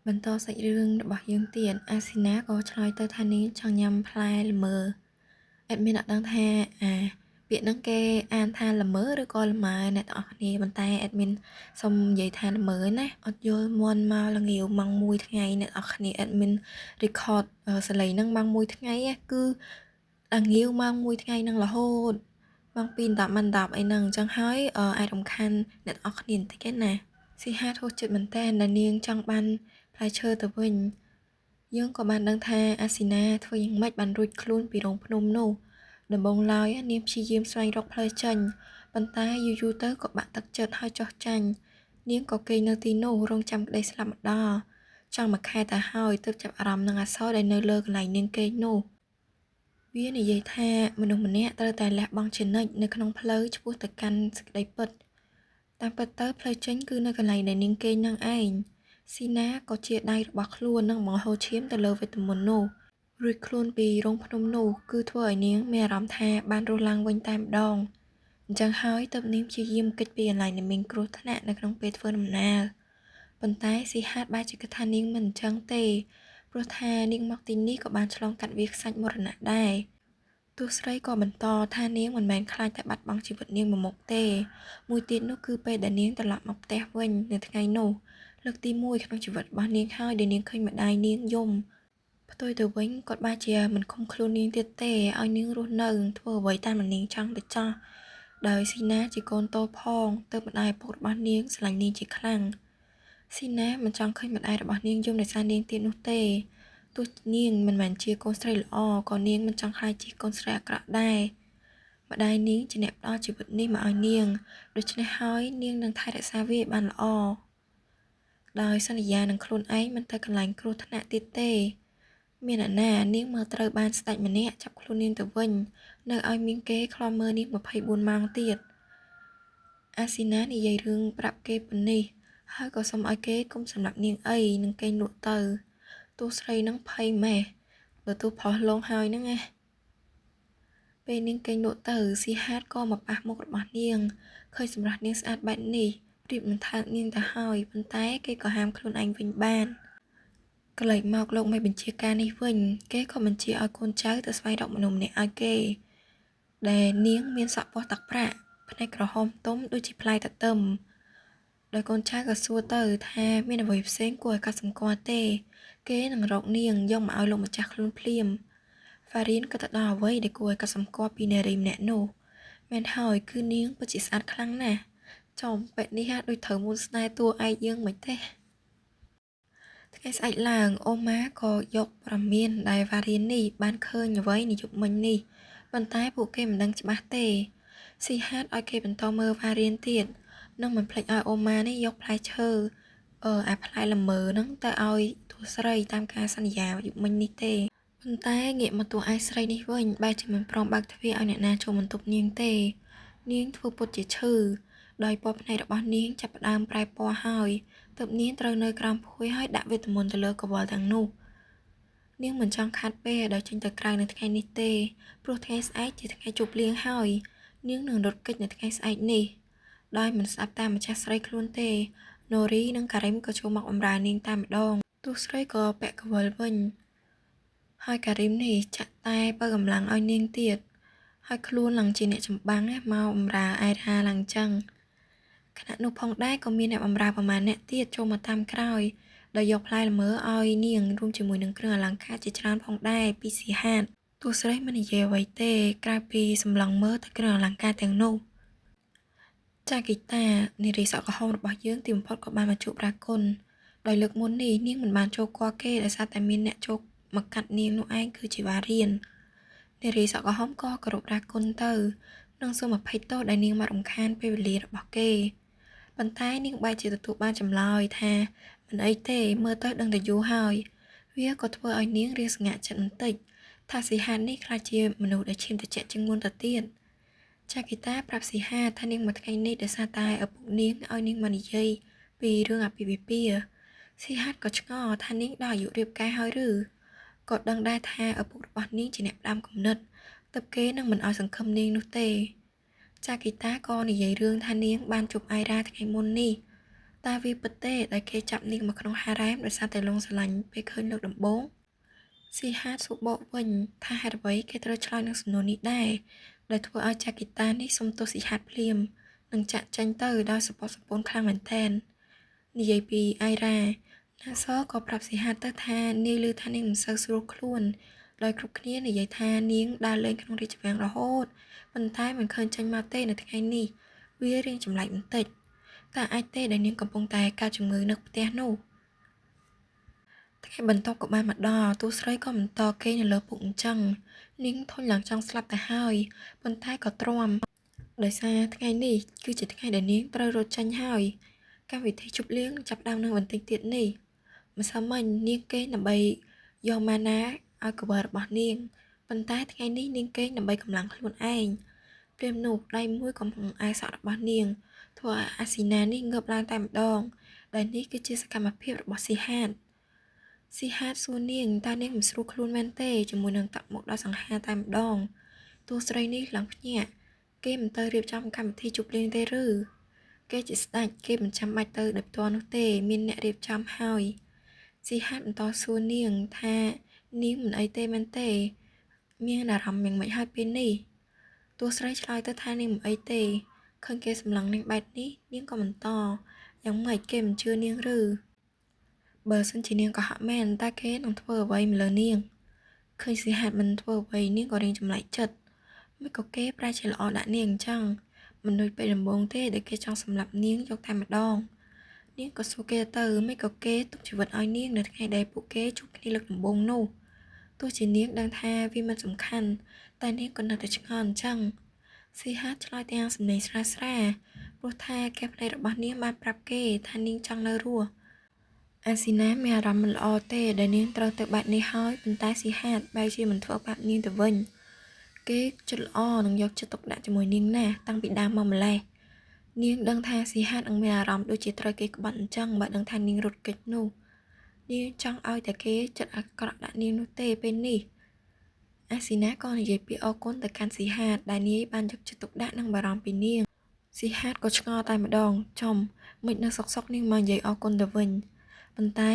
បន្តសាច់រឿងរបស់យើងទៀតអាស៊ីណាក៏ឆ្លើយទៅថានាងចង់ញ៉ាំផ្លែល្មើអេដមីនអត់ដឹងថាពាក្យហ្នឹងគេអានថាល្មើឬក៏ល្មើអ្នកទាំងអស់គ្នាប៉ុន្តែអេដមីនសូមនិយាយថាល្មើណាអត់យល់មុនមកល្ងាវម៉ោង1ថ្ងៃអ្នកទាំងអស់គ្នាអេដមីន record សលេងហ្នឹងម៉ោង1ថ្ងៃគឺល្ងាវម៉ោង1ថ្ងៃហ្នឹងរហូតម៉ោង2:10ម៉ោង10អីហ្នឹងអញ្ចឹងហើយអាចរំខានអ្នកទាំងអស់គ្នាបន្តិចឯណាស៊ីហាធូរចិត្តមែនតើដែលនាងចង់បានផ្លែឈើទៅវិញយើងក៏បានដឹងថាអាស៊ីណាធ្វើយ៉ាងម៉េចបានរួចខ្លួនពីរោងភ្នំនោះដំបូងឡើយនាងព្យាយាមស្វែងរកផ្លូវចេញប៉ុន្តែយូរទៅក៏បាក់ទឹកចិត្តហើយចុះចាញ់នាងក៏គេងនៅទីនោះរងចាំក្តីស្លាប់ម្ដងចង់មួយខែទៅហើយទើបចាប់អារម្មណ៍នឹងអសរដែលនៅលើកន្លែងនាងគេងនោះវានិយាយថាមនុស្សម្នាក់ត្រូវតែលះបង់ជានិច្ចនៅក្នុងផ្លូវឆ្ពោះទៅកាន់សេចក្តីពិតតាមពិតទៅផ្លូវចេញគឺនៅកន្លែងដែលនាងគេងនឹងឯងស៊ីណាក៏ជាដៃរបស់ខ្លួននឹងបង្ហូរឈាមទៅលើវេទមន្តនោះរួចខ្លួនពីរោងភ្នំនោះគឺធ្វើឲ្យនាងមានអារម្មណ៍ថាបានរស់ឡើងវិញតែម្ដងអញ្ចឹងហើយទើបនាងព្យាយាមគេចពីកន្លែងដែលមានគ្រោះថ្នាក់នៅក្នុងពេលធ្វើដំណើរប៉ុន្តែស៊ីហាតបែរជាគិតថានាងមិនអញ្ចឹងទេព្រោះថានាងមកទីនេះក៏បានឆ្លងកាត់វាលខ្សាច់មរណៈដែរទោះស្រីក៏បន្តថានាងមិនមែនខ្លាចតែបាត់បង់ជីវិតនាងមួយមុខទេមួយទៀតនោះគឺពេលដែលនាងត្រឡប់មកផ្ទះវិញនៅថ្ងៃនោះលើកទី1ក្នុងជីវិតរបស់នាងហើយដែលនាងឃើញម្ដាយនាងយំផ្ទុយទៅវិញគាត់បែរជាមិនឃុំខ្លួននាងទៀតទេឲ្យនាងរស់នៅធ្វើអ្វីតាមនាងចង់ទៅចោះដោយស៊ីណាជាកូនតូចផងទើបម្ដាយឪពុករបស់នាងស្រឡាញ់នាងជាខ្លាំងស៊ីណាមិនចង់ឃើញម្ដាយរបស់នាងយំដោយសារនាងទៀតនោះទេទោះនាងមិនមែនជាកូនស្រីល្អក៏នាងមិនចង់ខ្លាចជាកូនស្រីអាក្រក់ដែរម្ដាយនាងជាអ្នកផ្ដល់ជីវិតនេះមកឲ្យនាងដូច្នេះហើយនាងនឹងថែរក្សាវាឲ្យបានល្អដោយសន្យានឹងខ្លួនឯងមិនទៅកន្លែងគ្រោះថ្នាក់ទៀតទេមានអ្នកណានាងមើលត្រូវបានស្ដេចម្នាក់ចាប់ខ្លួននាងទៅវិញនៅឲ្យមានគេឃ្លាំមើលនាង24ម៉ោងទៀតអាស៊ីណានិយាយរឿងប្រាប់គេប៉ុណ្នេះហើយក៏សុំឲ្យគេកុំសម្លាប់នាងអីនឹងគេងលក់ទៅទោះស្រីនឹងភ័យម៉េះបើទោះផុសឡងហើយហ្នឹងណាពេលនាងគេងលក់ទៅស៊ីហាតក៏មកប៉ះមុខរបស់នាងឃើញសម្រស់នាងស្អាតបែបនេះព្រៀបមិនថើបនាងទៅហើយប៉ុន្តែគេក៏ហាមខ្លួនឯងវិញបានក៏លេចមកលោកមេបញ្ជាការនេះវិញគេក៏បញ្ជាឲ្យកូនចៅទៅស្វែងរកមនុស្សម្នាក់ឲ្យគេដែលនាងមានសក់ពណ៌ទឹកប្រាក់ភ្នែកក្រហមទុំដូចជាផ្លែទទឹមដោយកូនចៅក៏សួរទៅថាមានអ្វីផ្សេងគួរឲ្យកត់សម្គាល់ទេគេនឹងរកនាងយកមកឲ្យលោកម្ចាស់ខ្លួនភ្លាមហ្វារីនក៏ទៅដល់អ្វីដែលគួរឲ្យកត់សម្គាល់ពីនារីម្នាក់នោះមែនហើយគឺនាងពិតជាស្អាតខ្លាំងណាស់ចំពេលនេះដូចត្រូវមូលស្នេហ៍តួឯកយើងមិនទេថ្ងៃស្អែកឡើងអូម៉ាក៏យកព័ត៌មានដែលវ៉ារៀននេះបានឃើញអ្វីនាយប់មិញនេះប៉ុន្តែពួកគេមិនដឹងច្បាស់ទេស៊ីហាតឲ្យគេបន្តមើលវ៉ារៀនទៀតនឹងមិនភ្លេចឲ្យអូម៉ានេះយកផ្លែឈើអាផ្លែល្មើហ្នឹងទៅឲ្យទូស្រីតាមការសន្យាយប់មិញនេះទេប៉ុន្តែងាកមកតួឯកស្រីនេះវិញបែរជាមិនព្រមបើកទ្វារឲ្យអ្នកណាចូលបន្ទប់នាងទេនាងធ្វើពុតជាឈឺដោយពណ៌ភ្នែករបស់នាងចាប់ផ្ដើមប្រែពណ៌ហើយទើបនាងត្រូវនៅក្រោមភួយហើយដាក់វេទមន្តទៅលើកង្វល់ទាំងនោះនាងមិនចង់ខាត់ពេលដោយចេញទៅក្រៅនៅថ្ងៃនេះទេព្រោះថ្ងៃស្អែកជាថ្ងៃជប់លៀងហើយនាងនឹងរត់គេចនៅថ្ងៃស្អែកនេះដោយមិនស្ដាប់តាមម្ចាស់ស្រីខ្លួនទេណូរីនិងការ៉េមក៏ចូលមកបម្រើនាងតែម្ដងទោះស្រីក៏ពាក់កង្វល់វិញហើយការ៉េមនេះចាក់តែបើកម្លាំងឲ្យនាងទៀតហើយខ្លួនឡើងជាអ្នកចម្បាំងមកបម្រើឯរ៉ាឡើងចឹងខណៈនោះផងដែរក៏មានអ្នកបម្រើប្រមាណអ្នកទៀតចូលមកតាមក្រោយដោយយកផ្លែល្មើឲ្យនាងរួមជាមួយនឹងគ្រឿងអលង្ការជាច្រើនផងដែរពីស៊ីហាតទោះស្រីមិននិយាយអ្វីទេក្រៅពីសម្លឹងមើលទៅគ្រឿងអលង្ការទាំងនោះចាហ្គីតានារីសក់ក្រហមរបស់យើងទីបំផុតក៏បានមកជួបរាគុណដោយលើកមុននេះនាងមិនបានចូលគាល់គេដោយសារតែមានអ្នកចូលមកកាត់នាងនោះឯងគឺជាវ៉ារៀននារីសក់ក្រហមក៏គោរពរាគុណទៅនឹងសូមអភ័យទោសដែលនាងមករំខានពេលវេលារបស់គេប៉ុន្តែនាងបែរជាទទួលបានចម្លើយថាមិនអីទេមើលទៅដឹងតែយូរហើយវាក៏ធ្វើឲ្យនាងរៀងស្ងាក់ចិត្តបន្តិចថាស៊ីហាននេះខ្លាចជាមនុស្សដែលឈាមត្រជាក់ជាងមុនទៅទៀតចាគីតាប្រាប់ស៊ីហាថានាងមួយថ្ងៃនេះដោយសារតែឪពុកនាងឲ្យនាងមកនិយាយពីរឿងអាពាហ៍ពិពាហ៍ស៊ីហាតក៏ឆ្ងល់ថានាងដល់អាយុរៀបការហើយឬក៏ដឹងដែរថាឪពុករបស់នាងជាអ្នកផ្ដាំគំនិតទើបគេនឹងមិនឲ្យសង្ឃឹមនាងនោះទេចាគីតាក៏និយាយរឿងថានាងបានជួបអាយរ៉ាថ្ងៃមុននេះ តាវាពិតទេដែលគេចាប់នាងមកក្នុងហារ៉ែមដោយសារតែលងស្រឡាញ់ពេលឃើញលើកដំបូងស៊ីហាតសួរបកវិញថាហេតុអ្វីគេត្រូវឆ្លើយនឹងសំណួរនេះដែរដែលធ្វើឲ្យចាក់ហ្គីតានេះសុំទោសស៊ីហាតភ្លាមនិងចាក់ចេញទៅដោយសពសពូនខ្លាំងមែនទែននិយាយពីអៃរ៉ាណាសក៏ប្រាប់ស៊ីហាតទៅថានាងឮថានាងមិនសូវស្រួលខ្លួនដោយគ្រប់គ្នានិយាយថានាងដើរលេងក្នុងរាជវាំងរហូតប៉ុន្តែមិនឃើញចេញមកទេនៅថ្ងៃនេះវារៀងចម្លែកបន្តិចតែអាចទេដែលនាងកំពុងតែកើតជំងឺនៅផ្ទះនោះថ្ងៃបន្ទាប់ក៏បានមកដល់ទូស្រីក៏បន្តគេងនៅលើពុកអញ្ចឹងនាងធុញឡើងចង់ស្លាប់ទៅហើយប៉ុន្តែក៏ទ្រាំដោយសារថ្ងៃនេះគឺជាថ្ងៃដែលនាងត្រូវរត់ចេញហើយកម្មវិធីជប់លៀងចាប់ផ្ដើមនឹងបន្តិចទៀតនេះម្សិលមិញនាងគេងដើម្បីយកម៉ាណាឲ្យកវររបស់នាងប៉ុន្តែថ្ងៃនេះនាងគេងដើម្បីកម្លាំងខ្លួនឯងព្រាមនោះដៃមួយកំពុងអាយសក់របស់នាងធ្វើឲ្យអាស៊ីណានេះងើបឡើងតែម្ដងដែលនេះគឺជាសកម្មភាពរបស់ស៊ីហាតសួរនាងតើនាងមិនស្រួលខ្លួនមែនទេជាមួយនឹងតាក់មុខដល់សង្ហាតែម្ដងតួស្រីនេះឡើងភ្ញាក់គេមិនទៅរៀបចំកម្មវិធីជប់លៀងទេឬគេជាស្ដេចគេមិនចាំបាច់ទៅដោយផ្ទាល់នោះទេមានអ្នករៀបចំហើយស៊ីហាតបន្តសួរនាងថានាងមិនអីទេមែនទេមានអារម្មណ៍យ៉ាងម៉េចហើយពេលនេះតួស្រីឆ្លើយទៅថានាងមិនអីទេឃើញគេសម្លឹងនាងបែបនេះនាងក៏បន្តយ៉ាងម៉េចគេមិនជឿនាងឬបើសិនជានាងកុហកមែនតើគេនឹងធ្វើអ្វីមកលើនាងឃើញស៊ីហាតមិនធ្វើអ្វីនាងក៏រៀងចម្លែកចិត្តមិនក៏គេប្រែជាល្អដាក់នាងអញ្ចឹងមិនដូចពេលដំបូងទេដែលគេចង់សម្លាប់នាងយកតែម្ដងនាងក៏សួរគេទៅមិនក៏គេទុកជីវិតឲ្យនាងនៅថ្ងៃដែលពួកគេជួបគ្នាលើកដំបូងនោះទោះជានាងដឹងថាវាមិនសំខាន់តែនាងក៏នៅតែឆ្ងល់អញ្ចឹងស៊ីហាតឆ្លើយទាំងសំឡេងស្រាលព្រោះថាកែផ្នែករបស់នាងបានប្រាប់គេថានាងចង់នៅរស់អាស៊ីណាមានអារម្មណ៍មិនល្អទេដែលនាងត្រូវទៅបែបនេះហើយប៉ុន្តែស៊ីហាតបែរជាមិនធ្វើបាបនាងទៅវិញគេចិត្តល្អនឹងយកចិត្តទុកដាក់ជាមួយនាងណាស់តាំងពីដើមមកម្លេះនាងដឹងថាស៊ីហាតនឹងមានអារម្មណ៍ដូចជាត្រូវគេក្បត់អញ្ចឹងបើដឹងថានាងរត់គេចនោះនាងចង់ឲ្យតែគេចិត្តអាក្រក់ដាក់នាងនោះទេពេលនេះអាស៊ីណាក៏និយាយពីអរគុណទៅកាន់ស៊ីហាតដែលនាយបានយកចិត្តទុកដាក់និងបារម្ភពីនាងស៊ីហាតក៏ឆ្ងល់តែម្ដងចំមិននៅសុកនាងមកនិយាយអរគុណទៅវិញប៉ុន្តែ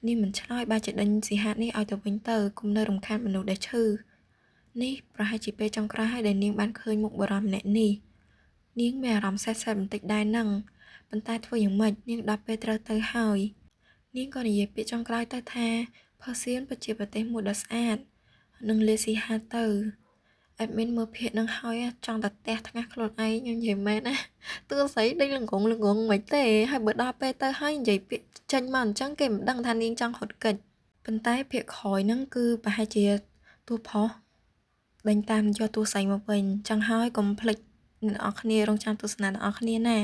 នាងមិនឆ្លើយបែរជាដេញស៊ីហាតនេះឲ្យទៅវិញទៅគុំនៅរំខានមនុស្សដែលឈឺនេះប្រហែលជាពេលចុងក្រោយហើយដែលនាងបានឃើញមុខបុរសម្នាក់នេះនាងមានអារម្មណ៍សែតបន្តិចដែរនឹងប៉ុន្តែធ្វើយ៉ាងម៉េចនាងដល់ពេលត្រូវទៅហើយនាងក៏និយាយពាក្យចុងក្រោយទៅថាផឺសៀនពិតជាប្រទេសមួយដ៏ស្អាតនឹងលាស៊ីហាតទៅអេដមីនមើលភាគនឹងហើយចង់តែផ្ទះថ្ងាសខ្លួនឯងខ្ញុំនិយាយមែនណាតួស្រីដេញលងងមិនទេហើយបើដល់ពេលទៅហើយនិយាយពាក្យចេញមកអញ្ចឹងគេមិនដឹងថានាងចង់ហត់កិច្ចប៉ុន្តែភាគក្រោយហ្នឹងគឺប្រហែលជាតួផុសដេញតាមយកតួស្រីមកវិញអញ្ចឹងហើយកុំភ្លេចអ្នកនរគ្នារងចាំទស្សនាអ្នកនរគ្នាណា